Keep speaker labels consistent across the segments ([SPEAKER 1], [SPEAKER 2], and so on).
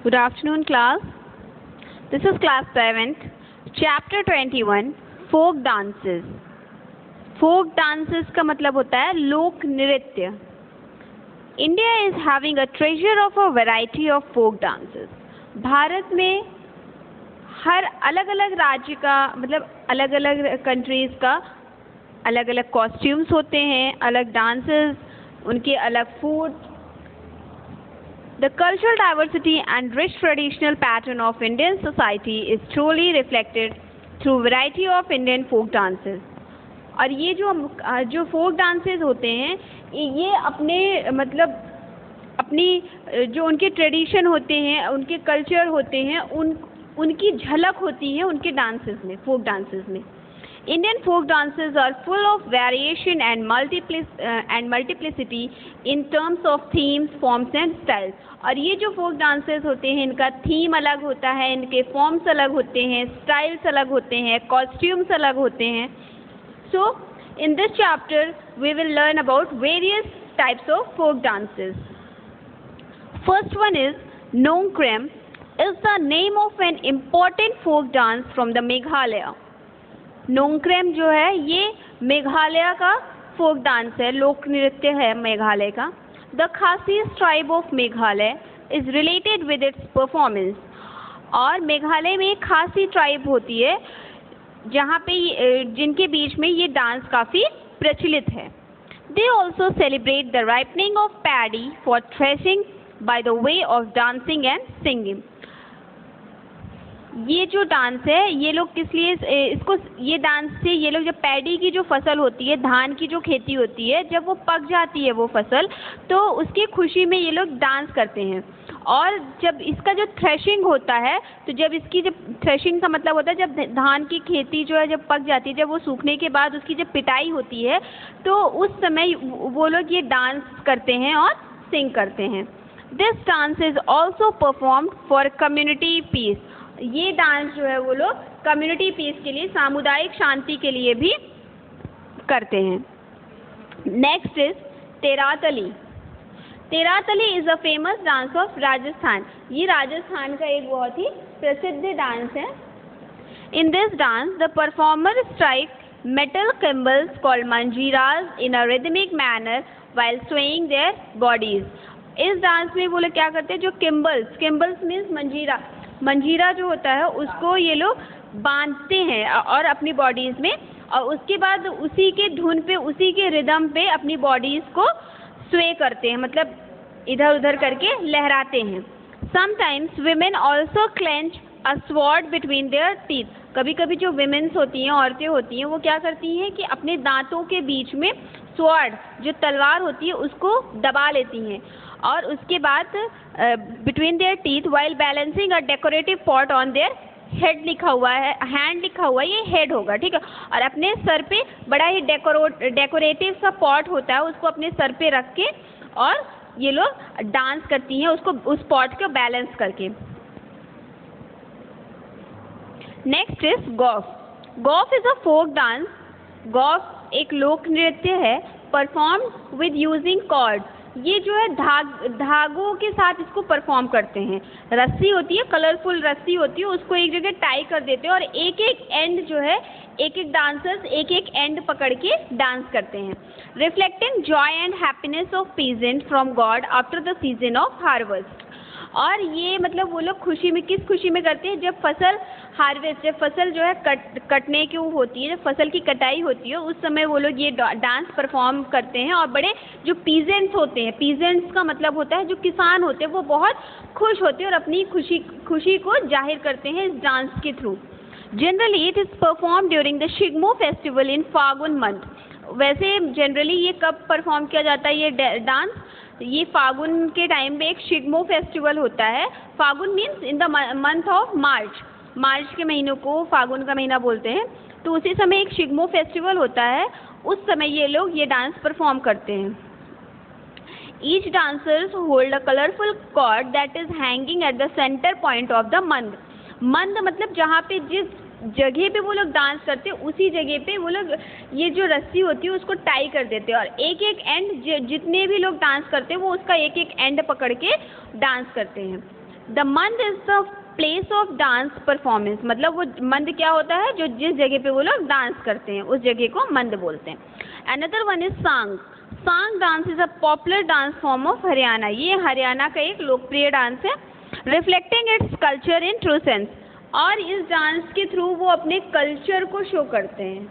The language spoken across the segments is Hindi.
[SPEAKER 1] Good afternoon, class. This is class 7th, chapter 21, folk dances. Folk dances का मतलब होता है लोक नृत्य. India is having a treasure of a variety of folk dances. Bharat में हर अलग अलग राज्य का मतलब अलग अलग कंट्रीज का अलग अलग कॉस्ट्यूम्स होते हैं, अलग डांसेस, उनके अलग food. The cultural diversity and rich traditional pattern of Indian society is truly reflected through variety of Indian folk dances. और ये जो folk dances होते हैं ये अपने मतलब अपनी जो उनके ट्रेडिशन होते हैं, उनके कल्चर होते हैं, उनकी झलक होती है उनके डांसेस में, फोक डांसेस में. Indian folk dances are full of variation and multiplicity in terms of themes, forms and styles. और ये जो folk dances होते हैं इनका थीम अलग होता है, इनके फॉर्म्स अलग होते हैं, स्टाइल्स अलग होते हैं, कॉस्ट्यूम्स अलग होते हैं. So in this chapter we will learn about various types of folk dances. First one is Nongkrem is the name of an important folk dance from the Meghalaya. Nongkrem जो है ये मेघालय का फोक डांस है, लोक नृत्य है मेघालय का. The Khasis tribe of Meghalaya is related with its performance. और मेघालय में खासी ट्राइब होती है जहाँ पे जिनके बीच में ये डांस काफ़ी प्रचलित है. They also celebrate the ripening of paddy for threshing by the way of dancing and singing. ये जो डांस है ये लोग किस लिए इसको ये डांस से ये लोग जब पैडी की जो फसल होती है, धान की जो खेती होती है, जब वो पक जाती है वो फसल, तो उसकी खुशी में ये लोग डांस करते हैं. और जब इसका जो थ्रेशिंग होता है, तो जब इसकी जब थ्रेशिंग का मतलब होता है जब धान की खेती जो है जब पक जाती है, जब वो सूखने के बाद उसकी जब पिटाई होती है, तो उस समय वो लोग ये डांस करते हैं और सिंग करते हैं. This dance is also performed for community peace. ये डांस जो है वो लोग कम्युनिटी पीस के लिए, सामुदायिक शांति के लिए भी करते हैं. Next is Terahtali. Terahtali is a famous dance of Rajasthan. ये राजस्थान का एक बहुत ही प्रसिद्ध डांस है. In this dance the performer strike metal cymbals called manjiras in a rhythmic manner while swaying their bodies. इस डांस में वो लोग क्या करते हैं, जो किम्बल्स मीन्स मंजीरा जो होता है उसको ये लोग बांधते हैं और अपनी बॉडीज़ में, और उसके बाद उसी के धुन पे, उसी के रिदम पे अपनी बॉडीज़ को स्वे करते हैं, मतलब इधर उधर करके लहराते हैं. Sometimes women also clench a sword between their teeth. कभी कभी जो विमेन्स होती हैं, औरतें होती हैं, वो क्या करती हैं कि अपने दांतों के बीच में स्वॉर्ड जो तलवार होती है उसको दबा लेती हैं, और उसके बाद between their teeth while balancing a decorative pot on their head लिखा हुआ है, हैंड लिखा हुआ है, ये हेड होगा, ठीक है. और अपने सर पे बड़ा ही डेकोरेटिव सा पॉट होता है, उसको अपने सर पे रख के और ये लोग डांस करती हैं उसको, उस पॉट को बैलेंस करके. Next is Gauf. Gauf is a folk dance. Gauf एक लोक नृत्य है, परफॉर्म विद यूजिंग कॉर्ड. ये जो है धागों के साथ इसको परफॉर्म करते हैं. रस्सी होती है, कलरफुल रस्सी होती है, उसको एक जगह टाई कर देते हैं और एक एक एंड जो है, एक एक डांसर्स एक एक एंड पकड़ के डांस करते हैं. Reflecting Joy and happiness of peasant from God after the season of harvest. और ये मतलब वो लोग खुशी में, किस खुशी में करते हैं, जब फसल हार्वेस्ट, जब फसल जो है कटने की होती है, जब फसल की कटाई होती है, उस समय वो लोग ये डांस परफॉर्म करते हैं. और बड़े जो पीजेंट्स होते हैं, पीजेंट्स का मतलब होता है जो किसान होते हैं, वो बहुत खुश होते हैं और अपनी खुशी को जाहिर करते हैं इस डांस के through. Generally it is perform during the Shigmo festival in Phagun month. वैसे जनरली ये कब परफॉर्म किया जाता है ये डांस, ये फागुन के टाइम पे एक शिगमो फेस्टिवल होता है. Phagun means in the month of March. March के महीनों को फागुन का महीना बोलते हैं. तो उसी समय एक शिगमो फेस्टिवल होता है, उस समय ये लोग ये डांस परफॉर्म करते हैं. Each dancers hold a colourful cord that is hanging at the centre point of the मंद. मंद मतलब जहाँ पे जिस जगह पे वो लोग डांस करते हैं उसी जगह पे वो लोग ये जो रस्सी होती है उसको टाई कर देते हैं और एक एक एंड जितने भी लोग डांस करते हैं वो उसका एक एक एंड पकड़ के डांस करते हैं. द मंद is the place of dance performance, मतलब वो मंद क्या होता है, जो जिस जगह पे वो लोग डांस करते हैं उस जगह को मंद बोलते हैं। अनदर वन इज सांग। सांग dance is a popular dance form of Haryana, ये हरियाणा का एक लोकप्रिय डांस है, reflecting its culture in true sense, और इस डांस के थ्रू वो अपने कल्चर को शो करते हैं।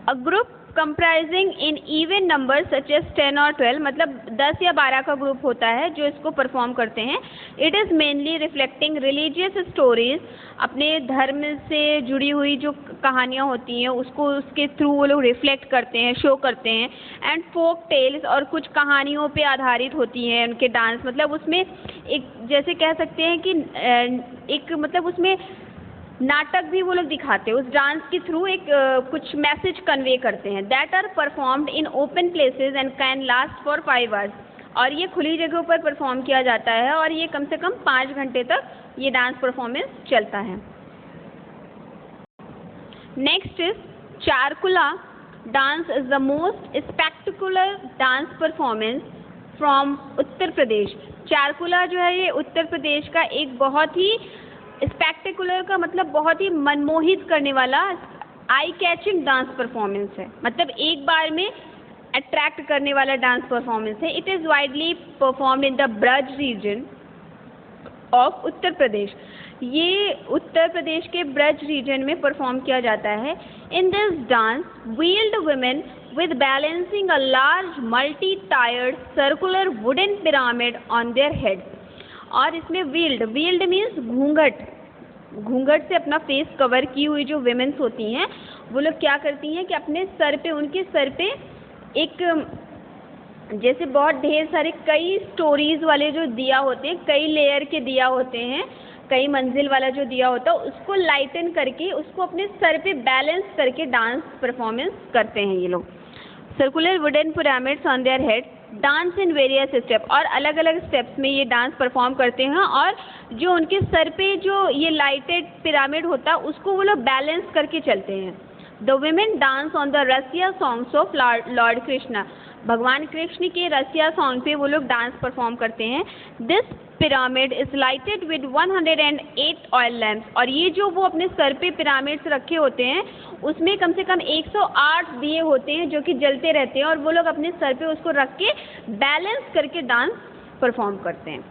[SPEAKER 1] A group comprising in even number such as 10 और 12, मतलब 10 या 12 का ग्रुप होता है जो इसको परफॉर्म करते हैं। It is mainly reflecting religious stories, अपने धर्म से जुड़ी हुई जो कहानियाँ होती हैं उसको उसके थ्रू वो लोग रिफ्लेक्ट करते हैं, शो करते हैं। एंड फोक टेल्स, और कुछ कहानियों पे आधारित होती हैं उनके डांस, मतलब उसमें एक जैसे कह सकते हैं कि एक मतलब उसमें नाटक भी वो लोग दिखाते हैं, उस डांस के थ्रू एक कुछ मैसेज कन्वे करते हैं। That are performed in open places and can last for 5 hours, और ये खुली जगहों पर परफॉर्म किया जाता है और ये कम से कम 5 घंटे तक ये डांस परफॉर्मेंस चलता है। Next is Charkula dance is the most spectacular dance performance from Uttar Pradesh. Charkula जो है ये उत्तर प्रदेश का एक बहुत ही स्पेक्टिकुलर का मतलब बहुत ही मनमोहित करने वाला आई कैचिंग डांस परफॉर्मेंस है, मतलब एक बार में अट्रैक्ट करने वाला डांस परफॉर्मेंस है। It is widely performed in the Braj region of Uttar Pradesh, ये उत्तर प्रदेश के ब्रज रीजन में परफॉर्म किया जाता है। In this dance wheeled women with balancing a large multi-tiered circular wooden pyramid on their head, और इसमें व्हील्ड मीन्स घूंघट से अपना फेस कवर की हुई जो विमेंस होती हैं वो लोग क्या करती हैं कि अपने सर पे, उनके सर पे एक जैसे बहुत ढेर सारे कई स्टोरीज वाले जो दिया होते हैं, कई लेयर के दिया होते हैं, कई मंजिल वाला जो दिया होता है उसको लाइटन करके उसको अपने सर पे बैलेंस करके डांस परफॉर्मेंस करते हैं ये लोग। Circular wooden pyramids on their head dance in various step, और अलग अलग स्टेप्स में ये डांस परफॉर्म करते हैं, और जो उनके सर पे जो ये लाइटेड पिरामिड होता है उसको वो लोग बैलेंस करके चलते हैं। The women dance on the rasiya songs of lord Krishna, भगवान कृष्ण के रसिया सॉन्ग पे वो लोग डांस परफॉर्म करते हैं। This pyramid is lighted with 108 oil lamps, और ये जो वो अपने सर पे पिरामिड्स रखे होते हैं उसमें कम से कम 108 दिए होते हैं जो कि जलते रहते हैं, और वो लोग अपने सर पे उसको रख के बैलेंस करके डांस परफॉर्म करते हैं।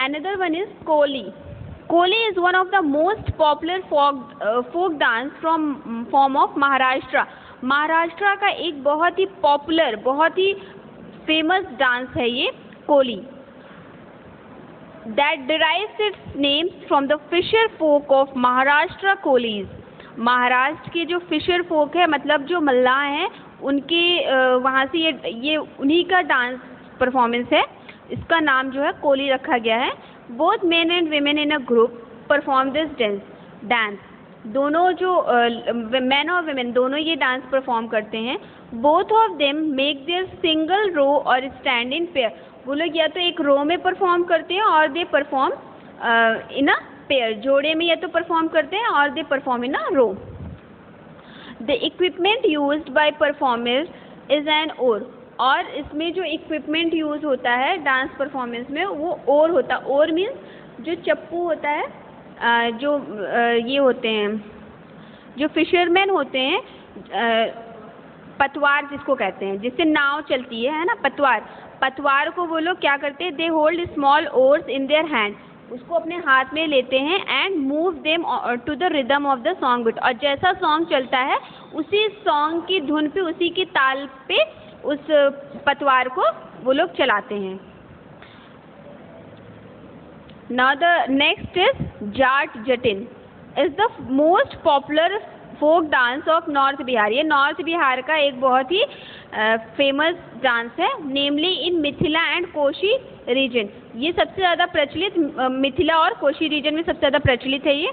[SPEAKER 1] Another one is Koli. Koli is one of the most popular folk dance from form of Maharashtra. Maharashtra का एक बहुत ही पॉपुलर, बहुत ही फेमस डांस है ये Koli. that derives its names from the fisher folk of Maharashtra कोलीज। Maharashtra के जो फिशर फोक है, मतलब जो मल्लाह हैं, उनके वहाँ से ये उन्हीं का डांस परफॉर्मेंस है, इसका नाम जो है कोली रखा गया है। Both men and women in a group perform this dance, दोनों जो मैन और वीमेन दोनों ये डांस परफॉर्म करते हैं। Both of them make their single row और स्टैंड इन पेयर, वो लोग या तो एक रो में परफॉर्म करते हैं और they perform in a pair, जोड़े में या तो परफॉर्म करते हैं और they perform in a row. The equipment used by performer is an oar, और इसमें जो इक्विपमेंट यूज होता है डांस परफॉर्मेंस में वो ओर होता है। ओर मीन्स जो चप्पू होता है, जो ये होते हैं जो फिशरमैन होते हैं, पतवार जिसको कहते हैं, जिससे नाव चलती है ना, पतवार को वो लोग क्या करते हैं, they hold small oars in their hand, उसको अपने हाथ में लेते हैं and move them to the rhythm of the song beat, और जैसा सॉन्ग चलता है उसी सॉन्ग की धुन पे, उसी की ताल पे उस पतवार को वो लोग चलाते हैं। Now the next is Jat Jatin is the most popular folk dance of north Bihar. ये नॉर्थ बिहार का एक बहुत ही फेमस डांस है, नेमली इन मिथिला एंड कोशी रीजन। ये सबसे ज़्यादा प्रचलित मिथिला और कोशी रीजन में सबसे ज़्यादा प्रचलित है ये।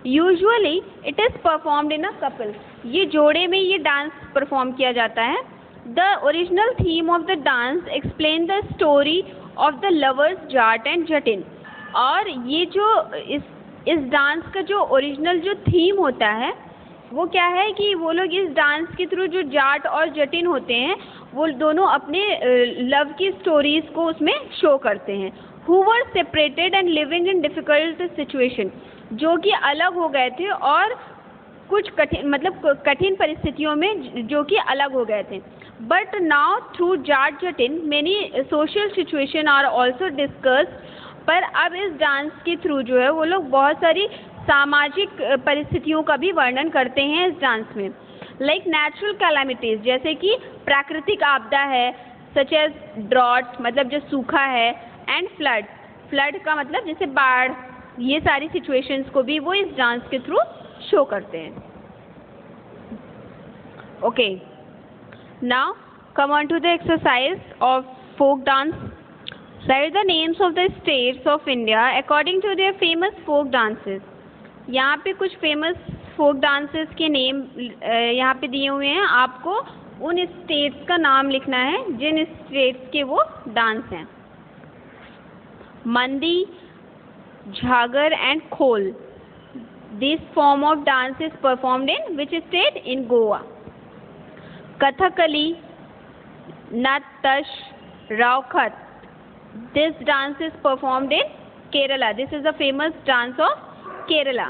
[SPEAKER 1] Usually it is performed in a couple, ये जोड़े में ये डांस परफॉर्म किया जाता है। The original theme of the dance explain the story of the lovers Jat and Jatin, और ये जो इस डांस का जो ओरिजिनल जो थीम होता है वो क्या है कि वो लोग इस डांस के थ्रू जो जाट और जटिन होते हैं वो दोनों अपने लव की स्टोरीज को उसमें शो करते हैं। Who were separated and living in difficult situation, जो कि अलग हो गए थे और कुछ कठिन परिस्थितियों में जो कि अलग हो गए थे। But now through Jat Jatin many social situation are also discussed, पर अब इस डांस के थ्रू जो है वो लोग बहुत सारी सामाजिक परिस्थितियों का भी वर्णन करते हैं इस डांस में। लाइक नेचुरल कैलामिटीज, जैसे कि प्राकृतिक आपदा है, सच एज ड्रॉट मतलब जो सूखा है, एंड फ्लड का मतलब जैसे बाढ़, ये सारी सिचुएशंस को भी वो इस डांस के थ्रू शो करते हैं। Okay, now come on to the exercise of folk dance. Write the names of the states of India according to their famous folk dances. यहाँ पे कुछ फेमस फोक डांसेस के नेम यहाँ पे दिए हुए हैं, आपको उन स्टेट्स का नाम लिखना है जिन स्टेट्स के वो डांस हैं। Mando, Zagor and Khol, this form of dance is performed in which state? In Goa. Kathakali, नत्तश, रावखत, this dance is performed in Kerala. This is the famous dance of Kerala.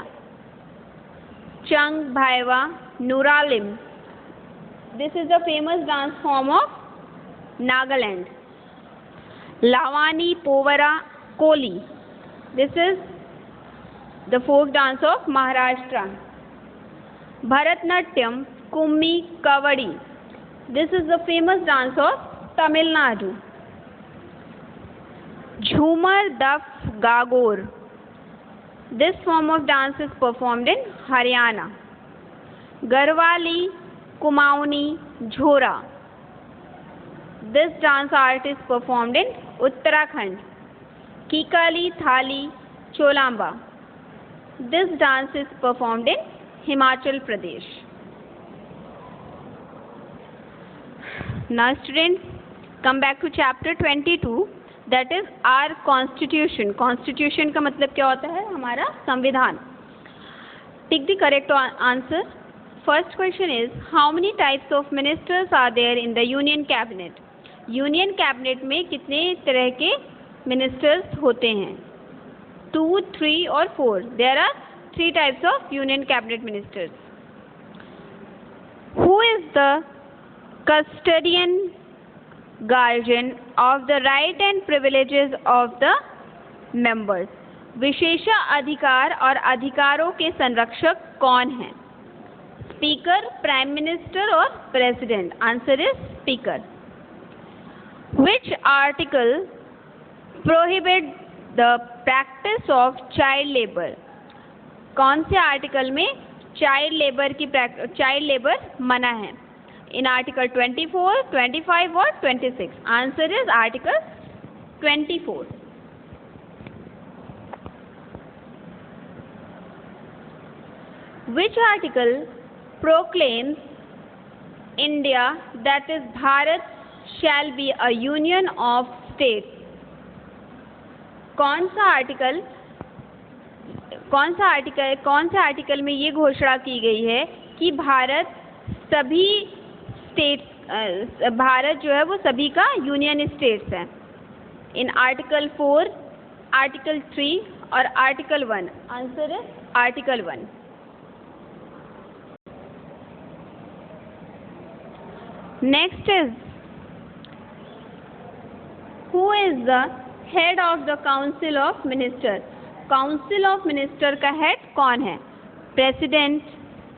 [SPEAKER 1] Chang Bhaiva, Nuralim, this is the famous dance form of Nagaland. Lavani, Povara, Koli, this is the folk dance of Maharashtra. Bharatnatyam, Kummi, Kavadi, this is the famous dance of Tamil Nadu. Jhumar, Daf, Gagor, this form of dance is performed in Haryana. Garwali, Kumauni, Jhora, this dance art is performed in Uttarakhand. Kikali, Thali, Cholamba, this dance is performed in Himachal Pradesh. Now students, come back to chapter 22, that is our constitution. Constitution का मतलब क्या होता है? हमारा संविधान। Pick the correct answer. First question is, how many types of ministers are there in the union cabinet? Union cabinet में कितने तरह के ministers होते हैं? 2, 3 और 4. There are 3 types of union cabinet ministers. Who is the custodian guardian of the right and privileges of the members? विशेषा अधिकार और अधिकारों के संरक्षक कौन हैं? स्पीकर, प्राइम मिनिस्टर और president. Answer is speaker. Which article prohibit the practice of child labor? कौन से आर्टिकल में चाइल्ड लेबर मना है? In article 24, 25 or 26? Answer is article 24. Which article proclaims India, that is Bharat, shall be a union of states? कौन से आर्टिकल में ये घोषणा की गई है कि भारत जो है वो सभी का यूनियन स्टेट्स है? इन आर्टिकल 4, आर्टिकल 3 और आर्टिकल 1? आंसर है article 1. Next is who is the head of the council of minister? Council of minister का हेड कौन है? प्रेसिडेंट,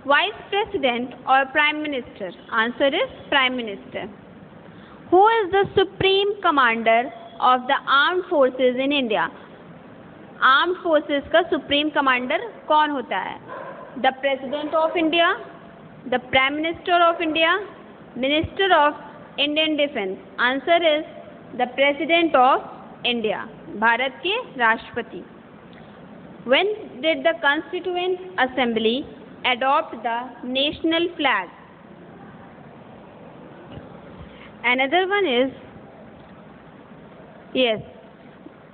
[SPEAKER 1] वाइस प्रेसिडेंट और prime minister? Answer is prime minister. Who is the supreme commander of the armed forces in India? Armed forces का सुप्रीम कमांडर कौन होता है? The president of India, the prime minister of India, minister of Indian defence? Answer is the president of India, Bharat के राष्ट्रपति. When did the Constituent Assembly adopt the national flag? Another one is, yes,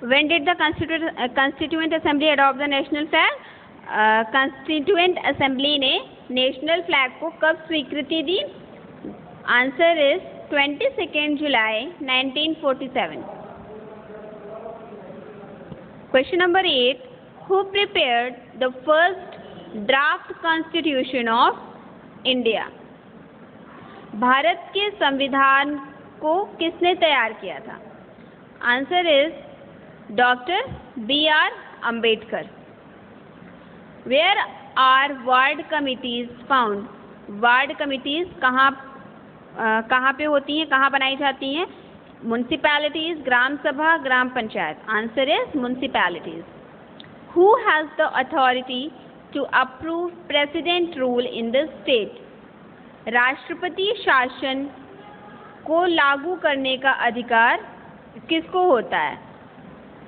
[SPEAKER 1] when did the Constituent Assembly adopt the national flag? Constituent Assembly ने नेशनल फ्लैग को कब स्वीकृति दी? Answer is 22nd July 1947. Question number 8. Who prepared the first draft constitution of India? Bharat के संविधान को किसने तैयार किया था? Answer is doctor B.R. Ambedkar. Where are ward committees found? Ward committees कहाँ पे होती हैं, कहाँ बनाई जाती हैं? Municipalities, gram sabha, gram panchayat. Answer is municipalities. Who has the authority to approve president rule in the state? राष्ट्रपति शासन को लागू करने का अधिकार किसको होता है?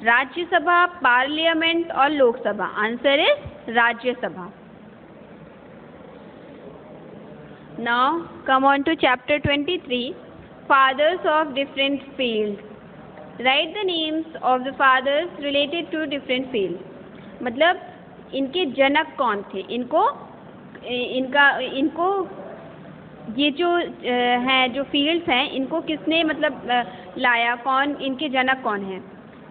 [SPEAKER 1] राज्यसभा, पार्लियामेंट और Lok Sabha. Answer is Rajya Sabha. Now come on to chapter 23, fathers of different fields. Write the names of the fathers related to different fields. मतलब इनके जनक कौन थे? इनको ये जो हैं, जो फील्ड्स हैं, इनको किसने मतलब लाया? कौन इनके जनक कौन हैं?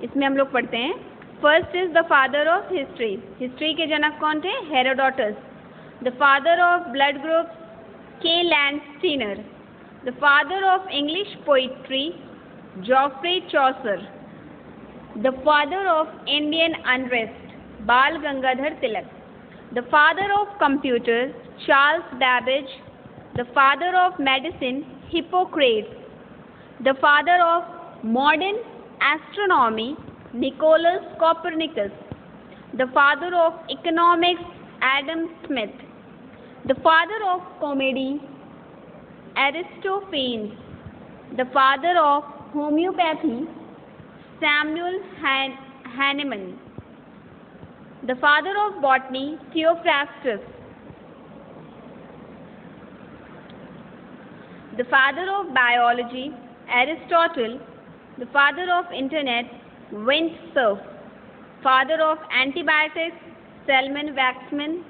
[SPEAKER 1] इसमें हम लोग पढ़ते हैं. First is the father of history. History के जनक कौन थे? Herodotus. The father of blood groups, K. Landsteiner. The father of English poetry, Geoffrey Chaucer. The father of Indian unrest, Bal Gangadhar Tilak. The father of computers, Charles Babbage. The father of medicine, Hippocrates. The father of modern astronomy, Nicolaus Copernicus. The father of economics, Adam Smith. The father of comedy, Aristophanes. The father of homeopathy, Samuel Hahnemann. The father of botany, Theophrastus. The father of biology, Aristotle. The father of internet, Windsurf. Father of antibiotics, Salman Waxman.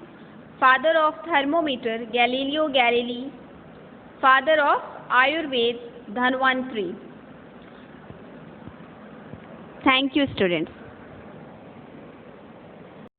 [SPEAKER 1] Father of thermometer, Galileo Galilei. Father of Ayurveda, Dhanvantri. Thank you, students.